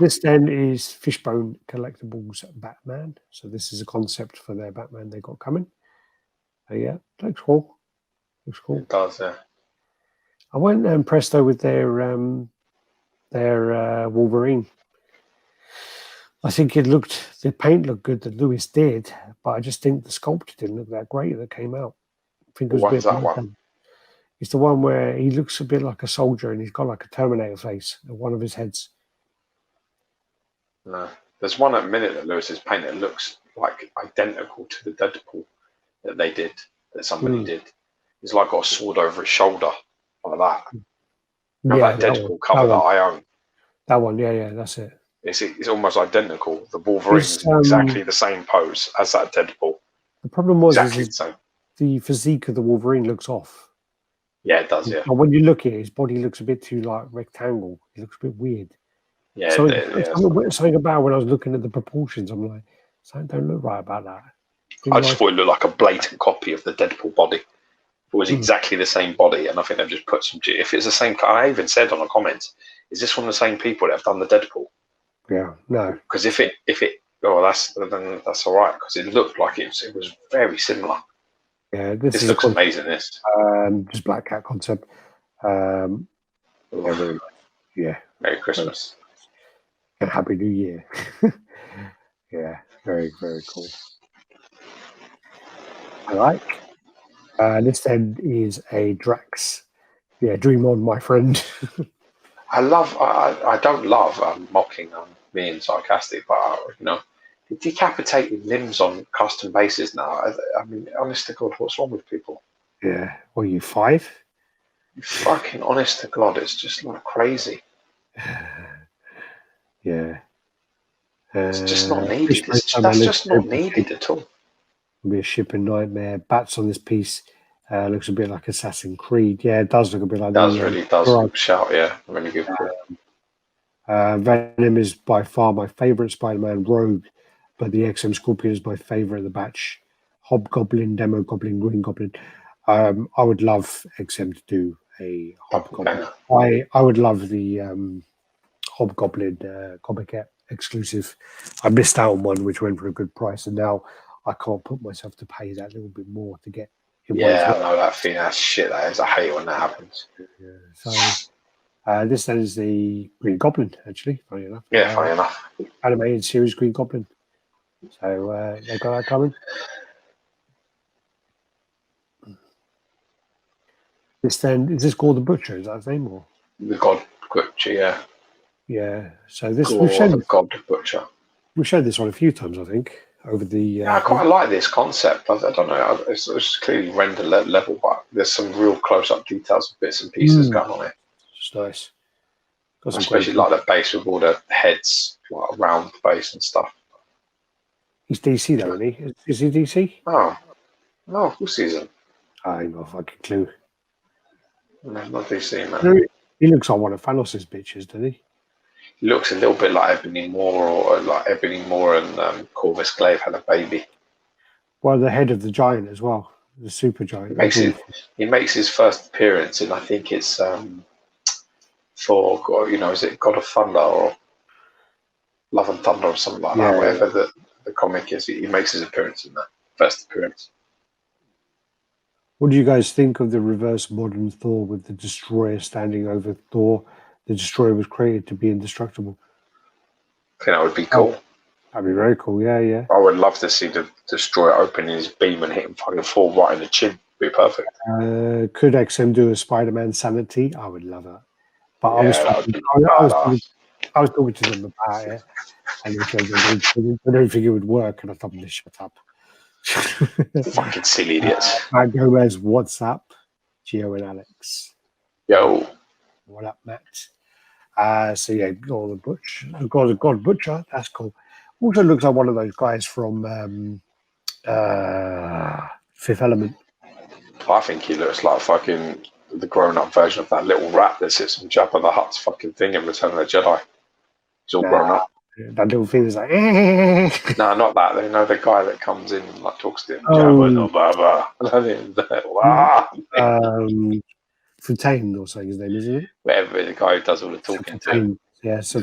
This then is Fishbone Collectibles Batman. So this is a concept for their Batman they got coming. Yeah, looks cool. Looks cool. It does, yeah. I wasn't impressed though with their Wolverine. I think the paint looked good that Lewis did, but I just think the sculpt didn't look that great that came out. I think it was What's that one? It's the one where he looks a bit like a soldier and he's got like a Terminator face at one of his heads. No. There's one at minute that Lewis has painted that looks like identical to the Deadpool that they did, that somebody did. He's like got a sword over his shoulder, like that. Remember that Deadpool cover that I own? That one, yeah, that's it. It's almost identical. The Wolverine's exactly the same pose as that Deadpool. The problem was exactly the same. The physique of the Wolverine looks off. Yeah, it does, yeah. But when you look at it, his body looks a bit too like rectangle. It looks a bit weird. Yeah, something about when I was looking at the proportions, I'm like, something don't look right about that. I just thought it looked like a blatant copy of the Deadpool body. It was exactly the same body, and I think they've just put some. If it's the same, I even said on the comments, is this from the same people that have done the Deadpool? Yeah, no. Because if it, then that's all right. Because it looked like it was very similar. Yeah, this looks amazing. This just Black Cat concept. Yeah. Merry Christmas and Happy New Year. Yeah, very very cool. I like. This then is a Drax. Yeah, dream on, my friend. I don't love mocking being sarcastic, but decapitating limbs on custom bases now. I mean, honest to God, what's wrong with people? Yeah. What are you, 5? Fucking honest to God, it's just like crazy. Yeah. It's just not needed. That's just not needed at all. It'll be a shipping nightmare. Bats on this piece looks a bit like Assassin's Creed. Yeah, it does look a bit like that. It does look shout, yeah. Really good. Venom is by far my favourite Spider-Man. Rogue, but the XM Scorpion is my favourite of the batch. Hobgoblin, Demo Goblin, Green Goblin. I would love XM to do a Hobgoblin. I would love the Hobgoblin copycat exclusive. I missed out on one which went for a good price, and now I can't put myself to pay that little bit more to get. Yeah, I know that feeling. That's shit. That is. I hate when that happens. Yeah, so this then is the Green Goblin, actually. Funny enough. Yeah, funny enough. Animated series Green Goblin. So they've got that coming. This then is this called the Butcher? Is that his name or the God Butcher? Yeah. Yeah. So this God Butcher. We've showed this one a few times, I think. Over the yeah, I quite like this concept. I don't know, it's clearly rendered level, but there's some real close-up details of bits and pieces going on here. It's nice. Especially like the base with all the heads like, around the base and stuff. He's DC though, isn't he? Is he DC? Oh, no, who sees him? I ain't got a fucking clue. No, not DC, man. He looks like one of Thanos' bitches, doesn't he? He looks a little bit like Ebony Moore, or like Ebony Moore and Corvus Glaive had a baby. Well, the head of the giant as well, the super giant. He makes his first appearance, and I think it's for is it God of Thunder or Love and Thunder or something like that? Whatever the comic is, he makes his appearance in that first appearance. What do you guys think of the reverse modern Thor with the Destroyer standing over Thor? The Destroyer was created to be indestructible. I think that would be cool. That'd be very cool, yeah. I would love to see the Destroyer opening his beam and hit him fucking Thor right in the chin. It'd be perfect. Could XM do a Spider-Man Sanity? I would love that. But I was talking to them about it, and they said they don't think it would work, and I told them to shut up. Fucking silly idiots. Matt Gomez, what's up? Gio and Alex. Yo. What up, Matt? So yeah, God Butcher, that's cool. Also looks like one of those guys from Fifth Element. I think he looks like fucking the grown-up version of that little rat that sits on Jabba the Hutt's fucking thing in Return of the Jedi. He's all grown up. That little thing is like, No, not that. They know the guy that comes in and like talks to him. Jabba, no, Baba. Fontaine or something his name, isn't it? Whatever, the guy who does all the talking to him. Yeah, so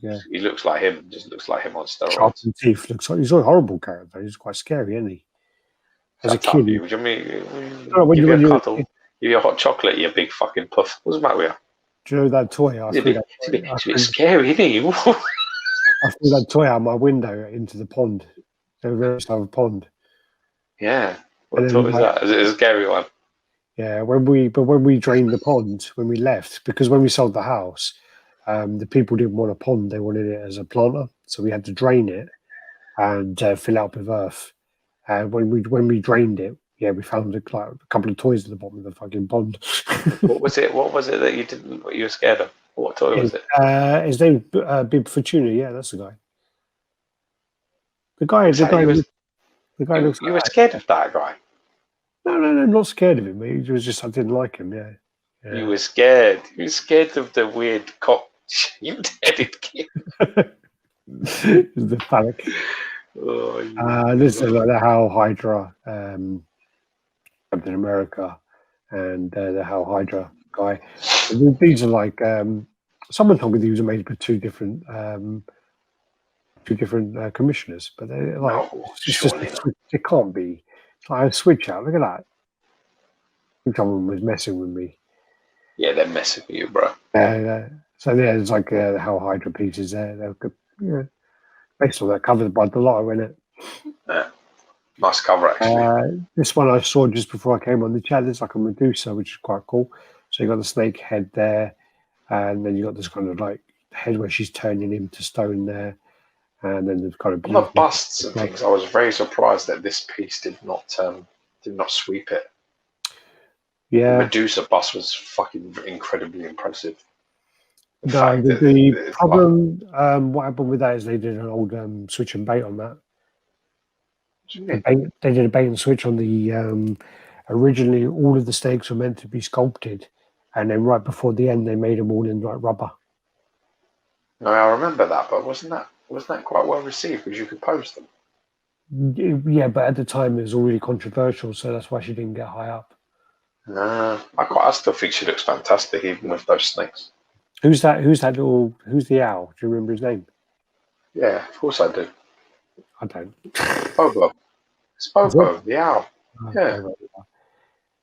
Yeah. He looks like him. Just looks like him on steroids. Sharpened teeth. Looks like he's a horrible character. He's quite scary, isn't he? As a Shut up, kid, you. Would you mean when give you, you when a you, cuddle? Give you a hot chocolate, you big fucking puff. What's the matter with you? do you know that toy? It's a bit scary, isn't it? I threw that toy out my window into the pond. The very side of a pond. Yeah. What And toy then, is that? Is it a scary one? Yeah, when we drained the pond, when we left, because when we sold the house, the people didn't want a pond; they wanted it as a planter. So we had to drain it and fill it up with earth. And when we drained it, yeah, we found a couple of toys at the bottom of the fucking pond. What was it? What was it that you didn't? What you were scared of? What toy was it? His name Bib Fortuna. Yeah, that's the guy. The guy looks. You were scared of that guy. No, not scared of him. He was just I didn't like him. Yeah. You were scared. You were scared of the weird cop shaved-headed kid. The phallic. This is like the Hal Hydra, Captain America, and the Hal Hydra guy. These are like someone told me these were made by two different commissioners, but they're like it can't be. I switch out. Look at that. Someone was messing with me. Yeah, they're messing with you, bro. So yeah, it's like the Hal Hydra pieces there. They're good. Yeah. Based on that covered by the lotto, in it. Yeah. Nice cover, actually. This one I saw just before I came on the chat. It's like a Medusa, which is quite cool. So you got the snake head there, and then you got this kind of like head where she's turning him to stone there, and then there's kind of on the busts and things. I was very surprised that this piece did not sweep it. Yeah, the Medusa bust was fucking incredibly impressive. No, the problem, what happened with that is they did an old switch and bait on that. They did a bait and switch on the. Originally, all of the snakes were meant to be sculpted, and then right before the end, they made them all in like rubber. No, I remember that, but wasn't that quite well received because you could pose them? Yeah, but at the time it was already controversial, so that's why she didn't get high up. I still think she looks fantastic, even with those snakes. Who's that the owl? Do you remember his name? Yeah, of course I do. I don't. Bobo. It's Bobo, the owl. Yeah.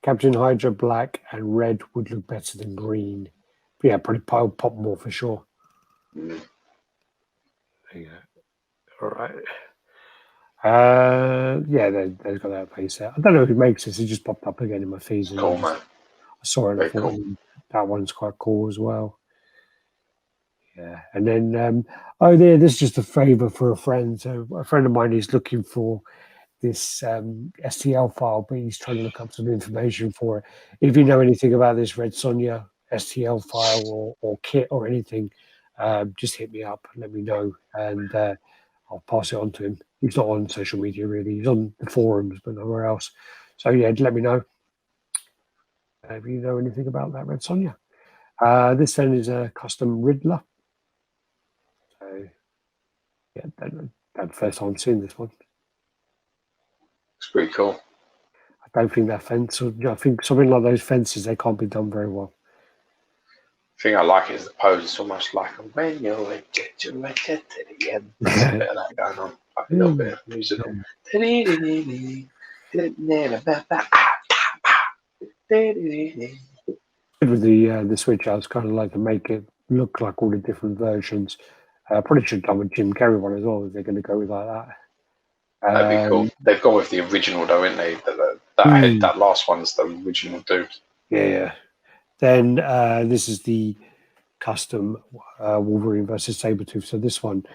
Captain Hydra black and red would look better than green. But yeah, probably pop more for sure. There you go. All right. Yeah, they've got that face there. I don't know who makes this. It just popped up again in my feed. Cool, man. I saw it. Very cool. That one's quite cool as well. Yeah, and then this is just a favour for a friend. So a friend of mine is looking for this STL file, but he's trying to look up some information for it. If you know anything about this Red Sonja STL file or kit or anything, just hit me up and let me know, and I'll pass it on to him. He's not on social media really. He's on the forums, but nowhere else. So yeah, let me know if you know anything about that Red Sonja. This then is a custom Riddler. So yeah, that's the first time seeing this one. It's pretty cool. I don't think that fence, I think something like those fences, they can't be done very well. The thing I like is the pose. It's almost like when you get your record to the end. There's a bit of that going on. Like a little bit of music. With the switch outs, kind of like to make it look like all the different versions. Probably should have done with Jim Carrey one as well, if they're going to go with like that. That'd be cool. They've gone with the original though, haven't they? That last one's the original dude. Yeah. Then this is the custom Wolverine versus Sabretooth. So this one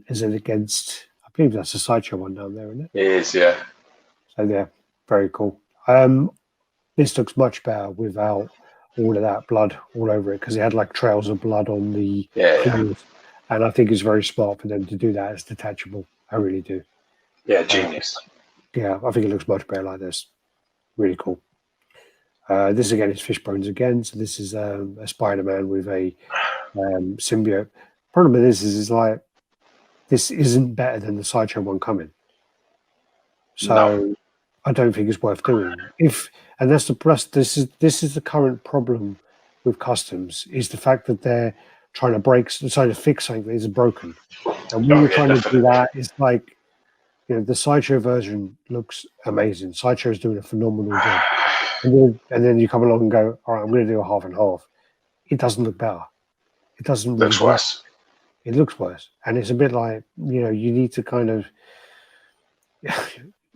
is it against, I believe that's a Sideshow one down there, isn't it? It is, yeah. So yeah, very cool. This looks much better without all of that blood all over it, because it had like trails of blood on the clothes. And I think it's very smart for them to do that. It's detachable. I really do. Yeah, genius. Yeah, I think it looks much better like this. Really cool. This again is Fishbones again. So this is a Spider-Man with a symbiote. Problem with this is like this isn't better than the Sideshow one coming. So I don't think it's worth doing. And that's the plus. This is the current problem with customs, is the fact that they're trying to fix something that isn't broken. And when you're trying to do that, it's like, the Sideshow version looks amazing. Sideshow's doing a phenomenal job. And then you come along and go, all right, I'm going to do a half and half. It doesn't look better. It doesn't really looks worse. It looks worse. And it's a bit like, you need to kind of,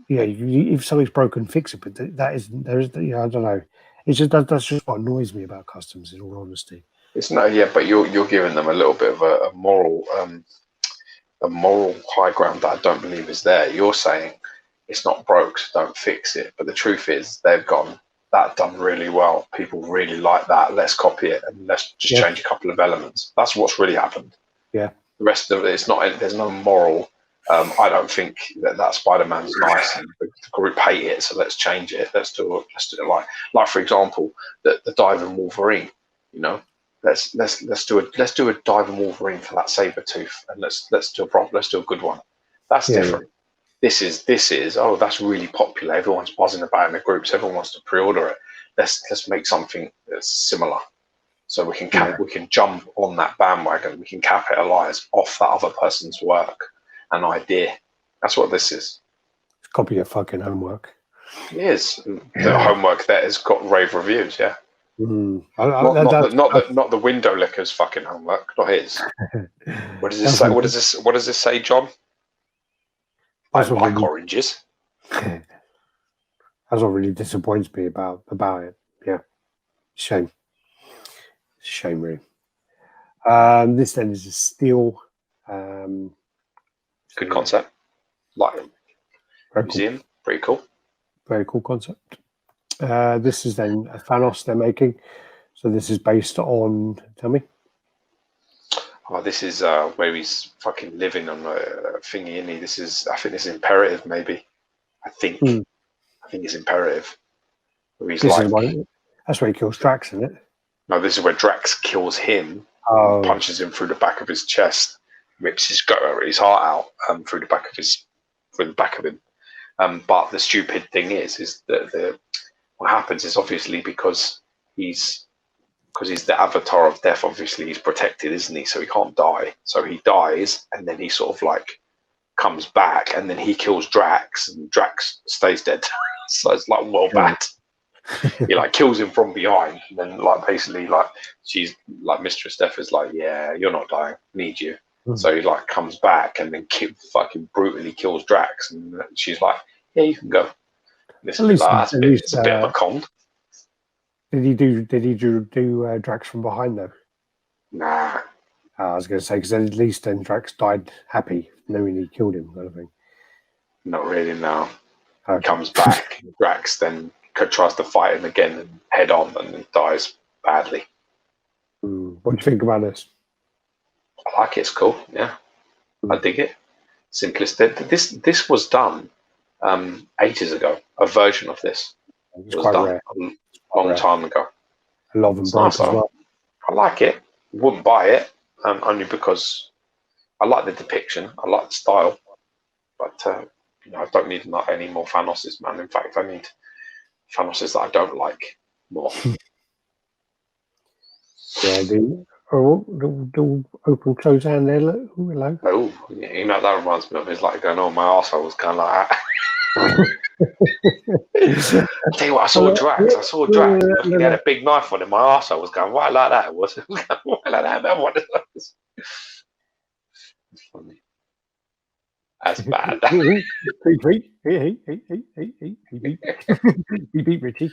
if something's broken, fix it. But I don't know. It's just that's just what annoys me about customs, in all honesty. It's not, but you're giving them a little bit of a moral high ground that I don't believe is there. You're saying it's not broke, so don't fix it. But the truth is, they've gone, that done really well. People really like that. Let's copy it and let's just change a couple of elements. That's what's really happened. Yeah. The rest of it, it's not. There's no moral. I don't think that Spider-Man's nice, and the group hate it. So let's change it. Let's do it like for example, the diving Wolverine. Let's do a diving Wolverine for that Sabretooth, and let's do a good one. That's different. This is that's really popular. Everyone's buzzing about it in the groups. Everyone wants to pre-order it. Let's make something that's similar, so we can jump on that bandwagon. We can capitalize off that other person's work and idea. That's what this is. Copy your fucking homework. It is. The homework there has got rave reviews. Yeah. Not the window licker's fucking homework, not his. What does this say? What does this say, John? I like oranges. That's what really disappoints me about it. Yeah, shame. Shame, really. This then is a steel. Good concept. Like museum, cool. Pretty cool. Very cool concept. This is then a Thanos they're making. So this is based on, tell me. Oh, this is where he's fucking living on a thingy, isn't he? I think this is Imperative, maybe. I think it's Imperative. Where he's that's where he kills Drax, isn't it? No, this is where Drax kills him, punches him through the back of his chest, rips his heart out through the back of him. But the stupid thing is that what happens is obviously because he's the avatar of death, obviously he's protected, isn't he? So he can't die. So he dies, and then he sort of like comes back, and then he kills Drax, and Drax stays dead. So it's like well bad. He like kills him from behind, and then like basically like she's like Mistress Death is like, yeah, you're not dying, need you. So he like comes back and then fucking brutally kills Drax, and she's like, yeah, you can go. It's a bit of a con. Did he do Drax from behind though? Nah. I was going to say, because at least then Drax died happy, knowing he killed him, kind of thing. Not really, no. Okay. He comes back, Drax then tries to fight him again and head on, and he dies badly. What do you think about this? I like it. It's cool. Yeah, I dig it. Simplistic. This was done ages ago. A version of this was done rare. A long time ago. I love them both as well. I like it. Wouldn't buy it only because I like the depiction. I like the style, but I don't need any more Thanoses, man. In fact, I need Thanoses that I don't like more. Yeah, the open close hand there. Look, hello. Oh, yeah, that reminds me of is like going on. My arsehole was kind of like that. I'll tell you what, I saw Drax. He had a big knife on him. My arsehole was going right like that. It was right like that. Man, what is that? It's funny. That's bad. He beat Richie.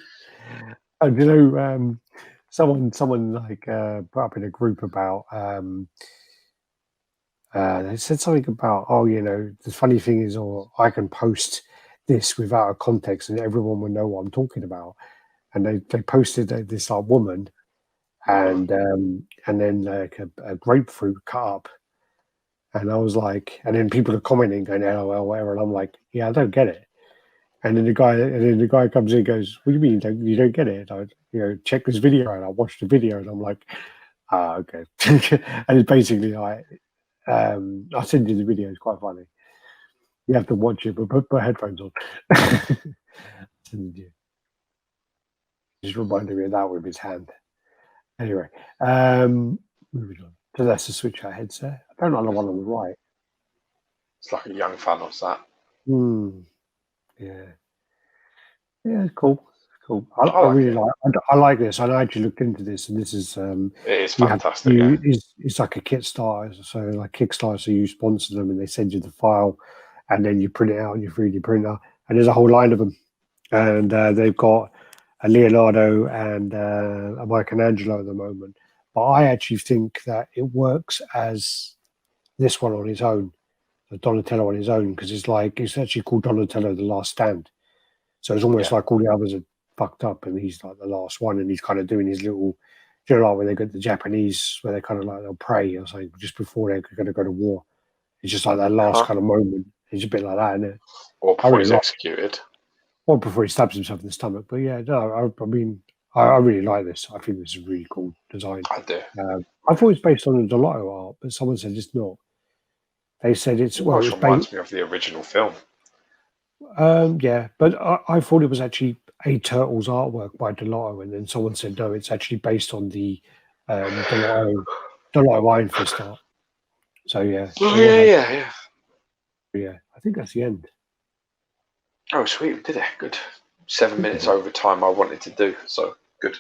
And someone like put up in a group about they said something about the funny thing is, or I can post this without a context and everyone will know what I'm talking about. And they posted this like woman and then like a grapefruit cut up. And I was like, and then people are commenting, going, "LOL, whatever," and I'm like, "Yeah, I don't get it." And then the guy comes in and goes, "What do you mean you don't get it?" I check this video, and I watched the video, and I'm like, okay." And it's basically like, I'll send you the video. It's quite funny. You have to watch it, but put headphones on. Just reminded me of that with his hand. Anyway, moving on So that's the switch out headset. I don't know the one on the right. It's like a young Thanos, that. Yeah. Yeah, cool. Cool. I like really it. like. I like this. I actually looked into this, and this is It is fantastic. it's like a Kickstarter. So like Kickstarter, so you sponsor them, and they send you the file, and then you print it out on your 3D printer. And there's a whole line of them, and they've got a Leonardo and a Michelangelo at the moment. But I actually think that it works as this one on its own, the Donatello on his own, because it's actually called Donatello: The Last Stand. So it's almost like all the others are fucked up, and he's like the last one, and he's kind of doing his little, like when they go to the Japanese, where they kind of like they'll pray or something just before they're going to go to war. It's just like that last kind of moment. It's a bit like that, isn't it? Or before he's executed. Or before he stabs himself in the stomach. But yeah, no, I mean, I really like this. I think this is a really cool design. I do. I thought it's based on the Delotto art, but someone said it's not. They said it's It reminds me of the original film. Yeah, but I thought it was actually a Turtles artwork by Delotto, and then someone said no, it's actually based on the Delotto Iron Fist art. So yeah. Yeah. I think that's the end. Oh, sweet, we did it. Good. 7 minutes over time I wanted to do, so good.